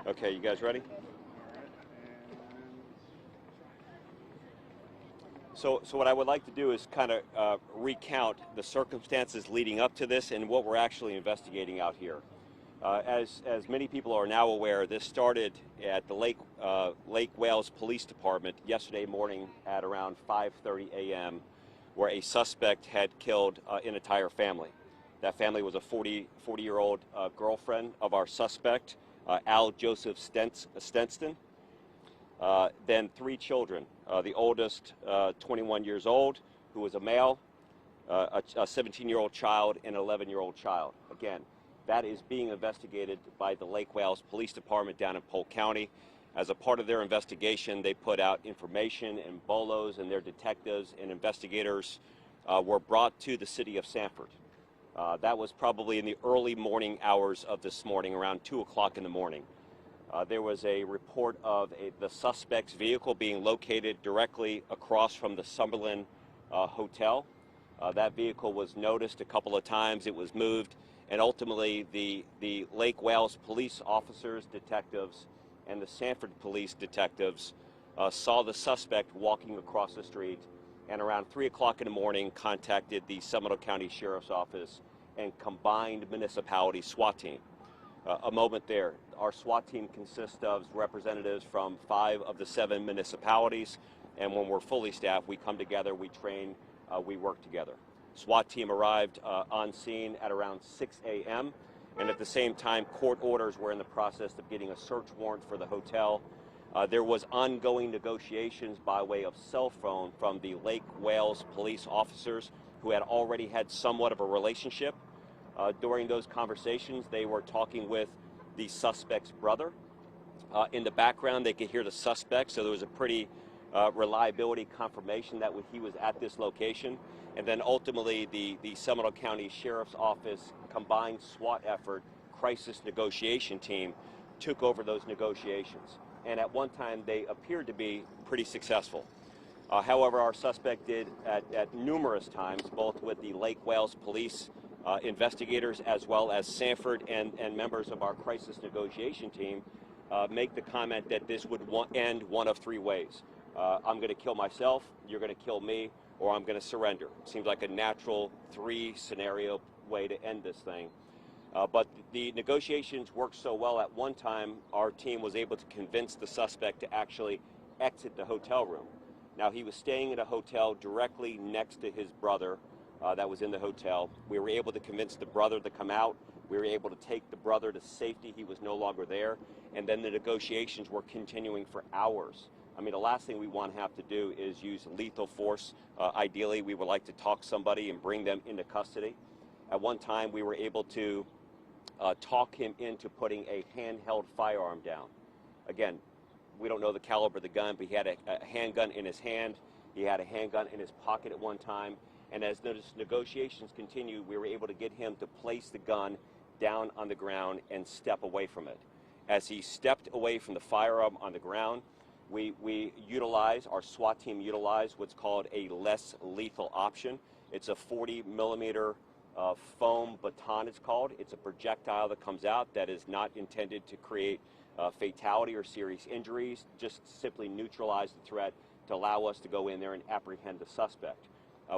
Okay, you guys ready? So what I would like to do is kind of recount the circumstances leading up to this and what we're actually investigating out here. As many people are now aware, this started at the Lake Wales Police Department yesterday morning at around 5:30 a.m., where a suspect had killed an entire family. That family was a 40-year-old girlfriend of our suspect, Al Joseph Stenston. Then three children. The oldest, 21 years old, who was a male, a 17-year-old child, and an 11-year-old child. Again, that is being investigated by the Lake Wales Police Department down in Polk County. As a part of their investigation, they put out information, and BOLOs and their detectives and investigators were brought to the city of Sanford. That was probably in the early morning hours of this morning, around 2 o'clock in the morning. There was a report of the suspect's vehicle being located directly across from the Summerlin Hotel. That vehicle was noticed a couple of times. It was moved, and ultimately the Lake Wales police officers, detectives, and the Sanford police detectives saw the suspect walking across the street, and around 3 o'clock in the morning contacted the Seminole County Sheriff's Office and combined municipality SWAT team. A moment there. Our SWAT team consists of representatives from 5 of the 7 municipalities, and when we're fully staffed, we come together, we train, we work together. SWAT team arrived on scene at around 6 a.m., and at the same time, court orders were in the process of getting a search warrant for the hotel. There was ongoing negotiations by way of cell phone from the Lake Wales police officers who had already had somewhat of a relationship. During those conversations, they were talking with the suspect's brother. In the background, they could hear the suspect, so there was a pretty reliability confirmation that he was at this location. And then ultimately, the Seminole County Sheriff's Office combined SWAT effort crisis negotiation team took over those negotiations. And at one time, they appeared to be pretty successful. However, our suspect did at numerous times, both with the Lake Wales police investigators as well as Sanford and members of our crisis negotiation team, make the comment that this would end one of 3 ways. I'm going to kill myself, you're going to kill me, or I'm going to surrender. Seems like a natural 3-scenario way to end this thing. But the negotiations worked so well. At one time, our team was able to convince the suspect to actually exit the hotel room. Now, he was staying in a hotel directly next to his brother that was in the hotel. We were able to convince the brother to come out. We were able to take the brother to safety. He was no longer there. And then the negotiations were continuing for hours. I mean, the last thing we want to have to do is use lethal force. Ideally, we would like to talk somebody and bring them into custody. At one time, we were able to talk him into putting a handheld firearm down. Again, we don't know the caliber of the gun, but he had a handgun in his hand. He had a handgun in his pocket at one time. And as those negotiations continued, we were able to get him to place the gun down on the ground and step away from it. As he stepped away from the firearm on the ground, our SWAT team utilized what's called a less lethal option. It's a 40-millimeter foam baton, it's called. It's a projectile that comes out that is not intended to create fatality or serious injuries, just simply neutralize the threat to allow us to go in there and apprehend the suspect.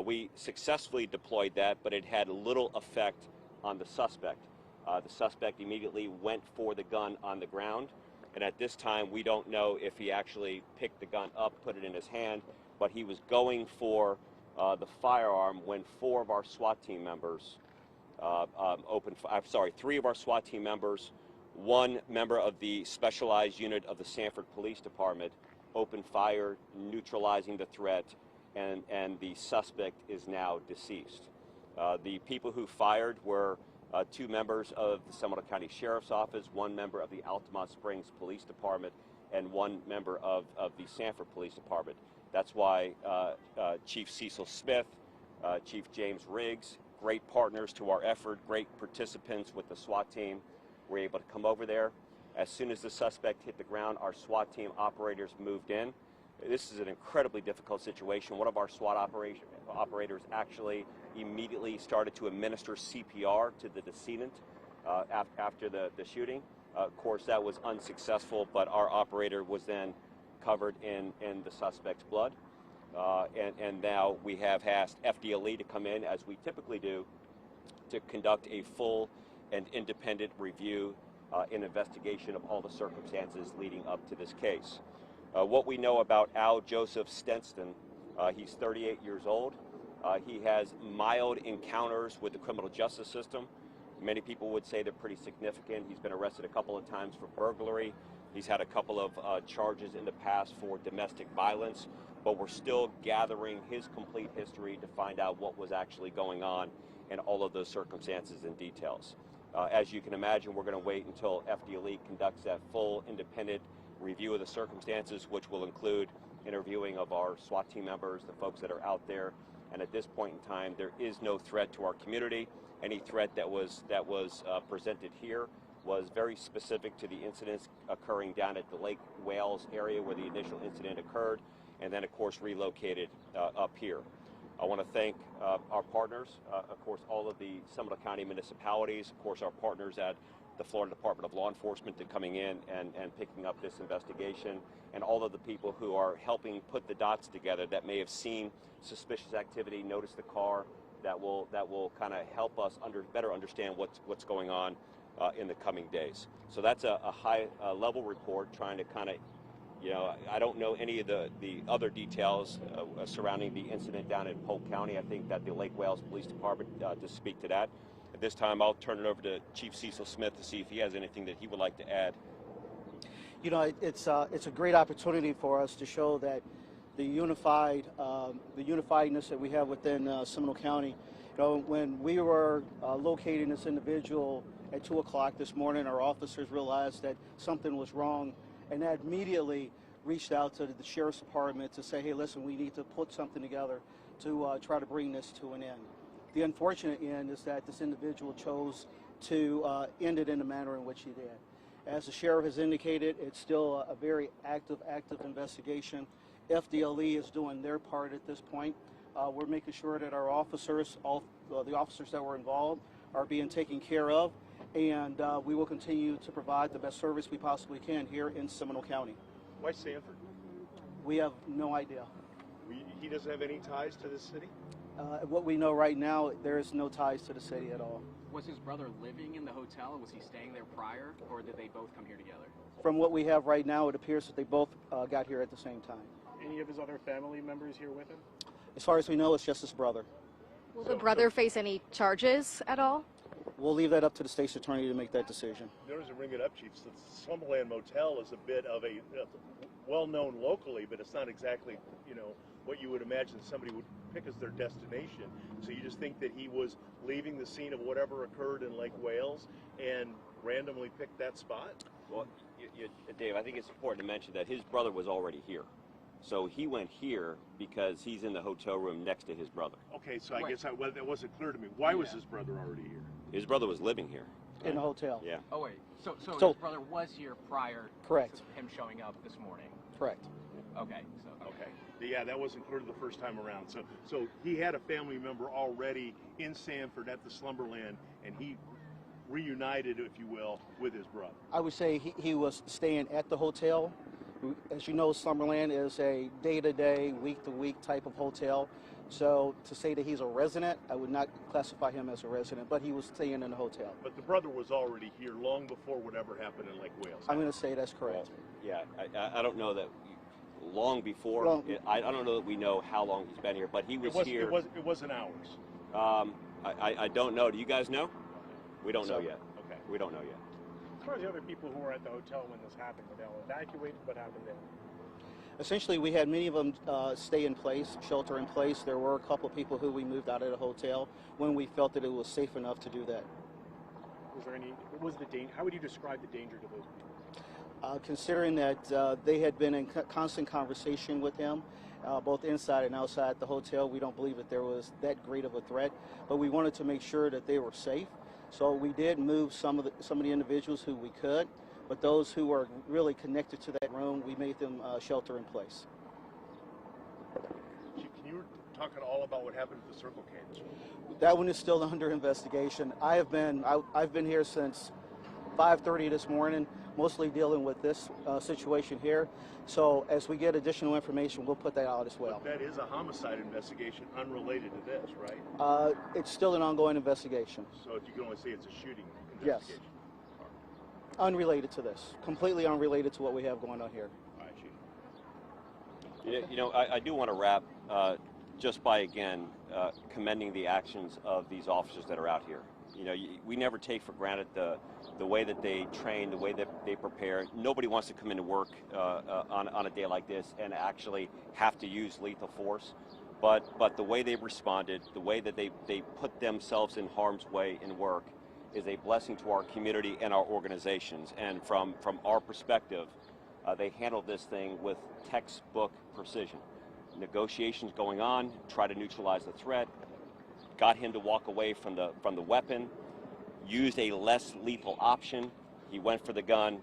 We successfully deployed that, but it had little effect on the suspect. The suspect immediately went for the gun on the ground, and at this time we don't know if he actually picked the gun up, put it in his hand, but he was going for the firearm when 3 of our SWAT team members, 1 member of the specialized unit of the Sanford Police Department opened fire, neutralizing the threat, and the suspect is now deceased. The people who fired were 2 members of the Seminole County Sheriff's Office, 1 member of the Altamont Springs Police Department, and 1 member of the Sanford Police Department. That's why Chief Cecil Smith, Chief James Riggs, great partners to our effort, great participants with the SWAT team, were able to come over there. As soon as the suspect hit the ground, our SWAT team operators moved in. This is an incredibly difficult situation. One of our SWAT operators actually immediately started to administer CPR to the decedent after the shooting. Of course, that was unsuccessful, but our operator was then covered in the suspect's blood. And now we have asked FDLE to come in, as we typically do, to conduct a full and independent review and investigation of all the circumstances leading up to this case. What we know about Al Joseph Stenston, he's 38 years old. He has mild encounters with the criminal justice system. Many people would say they're pretty significant. He's been arrested a couple of times for burglary. He's had a couple of charges in the past for domestic violence, but we're still gathering his complete history to find out what was actually going on and all of those circumstances and details. As you can imagine, we're going to wait until FDLE conducts that full independent review of the circumstances, which will include interviewing of our SWAT team members, the folks that are out there. And at this point in time, there is no threat to our community. Any threat that was presented here was very specific to the incidents occurring down at the Lake Wales area where the initial incident occurred, and then, of course, relocated up here. I want to thank our partners, of course, all of the Seminole County municipalities, of course, our partners at the Florida Department of Law Enforcement to coming in and picking up this investigation, and all of the people who are helping put the dots together that may have seen suspicious activity, noticed the car, that will kind of help us better understand what's going on in the coming days. So that's a high level report trying to kind of, I don't know any of the other details surrounding the incident down in Polk County. I think that the Lake Wales Police Department to speak to that. At this time, I'll turn it over to Chief Cecil Smith to see if he has anything that he would like to add. It's a great opportunity for us to show that the unifiedness that we have within Seminole County. When we were locating this individual at 2 o'clock this morning, our officers realized that something was wrong, and that immediately reached out to the Sheriff's Department to say, hey, listen, we need to put something together to try to bring this to an end. The unfortunate end is that this individual chose to end it in the manner in which he did. As the sheriff has indicated, it's still a very active investigation. FDLE is doing their part at this point. We're making sure that our officers, all the officers that were involved, are being taken care of, and we will continue to provide the best service we possibly can here in Seminole County. Why Sanford? We have no idea. He doesn't have any ties to this city? What we know right now, there is no ties to the city at all. Was his brother living in the hotel? Was he staying there prior, or did they both come here together? From what we have right now, it appears that they both got here at the same time. Any of his other family members here with him? As far as we know, it's just his brother. Will the brother face any charges at all? We'll leave that up to the state's attorney to make that decision. Notice to bring it up, Chief. The Slumberland Motel is a bit of a well-known locally, but it's not exactly, what you would imagine somebody would pick as their destination. So you just think that he was leaving the scene of whatever occurred in Lake Wales and randomly picked that spot? Well, Dave, I think it's important to mention that his brother was already here. So he went here because he's in the hotel room next to his brother. Okay, so I guess that wasn't clear to me. Why was his brother already here? His brother was living here. In the hotel. Yeah. Oh, wait. So his brother was here prior Correct. to him showing up this morning? Correct. Okay. Okay. Yeah, that wasn't clear the first time around. So he had a family member already in Sanford at the Slumberland, and he reunited, if you will, with his brother. I would say he was staying at the hotel. As you know, Slumberland is a day-to-day, week-to-week type of hotel. So to say that he's a resident, I would not classify him as a resident, but he was staying in the hotel. But the brother was already here long before whatever happened in Lake Wales. I'm going to say that's correct. Well, yeah, I don't know that long before. I don't know that we know how long he's been here, but he was here. It wasn't hours. I don't know. Do you guys know? We don't know yet. Okay. We don't know yet. As far as the other people who were at the hotel when this happened, were they all evacuated? What happened there? Essentially, we had many of them stay in place, shelter in place. There were a couple of people who we moved out of the hotel when we felt that it was safe enough to do that. Was there any? What was the danger? How would you describe the danger to those people? Considering that they had been in constant conversation with him, both inside and outside the hotel, we don't believe that there was that great of a threat. But we wanted to make sure that they were safe, so we did move some of the individuals who we could. But those who are really connected to that room, we made them shelter in place. Can you talk at all about what happened at the Circle K? That one is still under investigation. I've been here since 5:30 this morning, mostly dealing with this situation here. So as we get additional information, we'll put that out as well. But that is a homicide investigation unrelated to this, right? It's still an ongoing investigation. So you can only say it's a shooting Yes. investigation. Unrelated to this, completely unrelated to what we have going on here. All right, Chief. You know, I do want to wrap just by, again, commending the actions of these officers that are out here. You know, we never take for granted the way that they train, the way that they prepare. Nobody wants to come into work on a day like this and actually have to use lethal force. But the way they responded, the way that they put themselves in harm's way in work is a blessing to our community and our organizations. And from our perspective, they handled this thing with textbook precision. Negotiations going on, try to neutralize the threat, got him to walk away from the weapon, used a less lethal option. He went for the gun.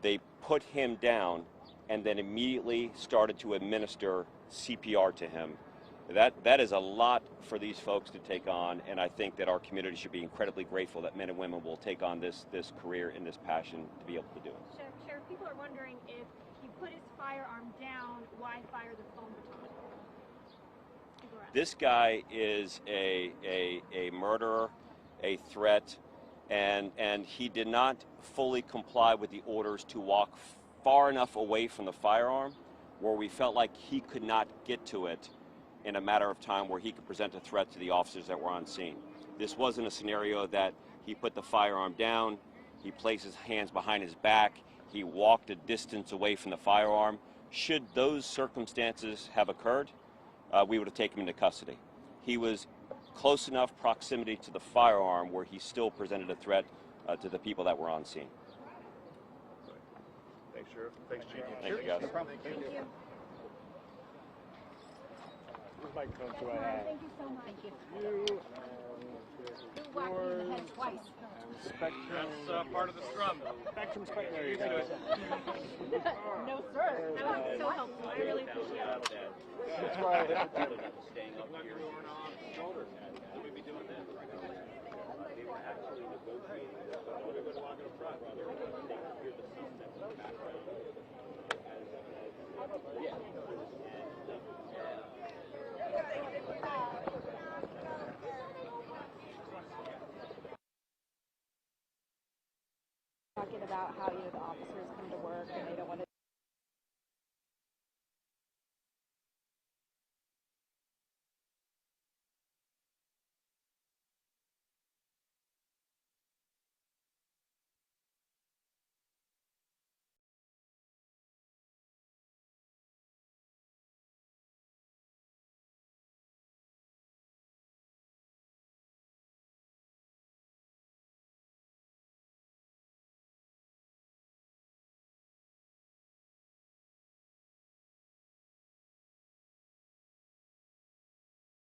They put him down and then immediately started to administer CPR to him. That is a lot for these folks to take on, and I think that our community should be incredibly grateful that men and women will take on this career and this passion to be able to do it. Sheriff, people are wondering if he put his firearm down, why fire the foam baton? This guy is a murderer, a threat, and he did not fully comply with the orders to walk far enough away from the firearm where we felt like he could not get to it in a matter of time where he could present a threat to the officers that were on scene. This wasn't a scenario that he put the firearm down, he placed his hands behind his back, he walked a distance away from the firearm. Should those circumstances have occurred, we would have taken him into custody. He was close enough proximity to the firearm where he still presented a threat to the people that were on scene. Thanks, Sheriff. Thanks, Chief. Thank you, guys. Thank you. Where's my coat do I Yes, have? thank you so much. Thank you. You You whacked me in the head twice. and Spectrum. That's part of the scrum. Spectrum Spectrum. There you go. No, sir. That was so helpful. I really appreciate it. That's why I hit the button. Staying up here. We'd be doing that. They were actually negotiating. Talking about how the officers come to work and they don't want to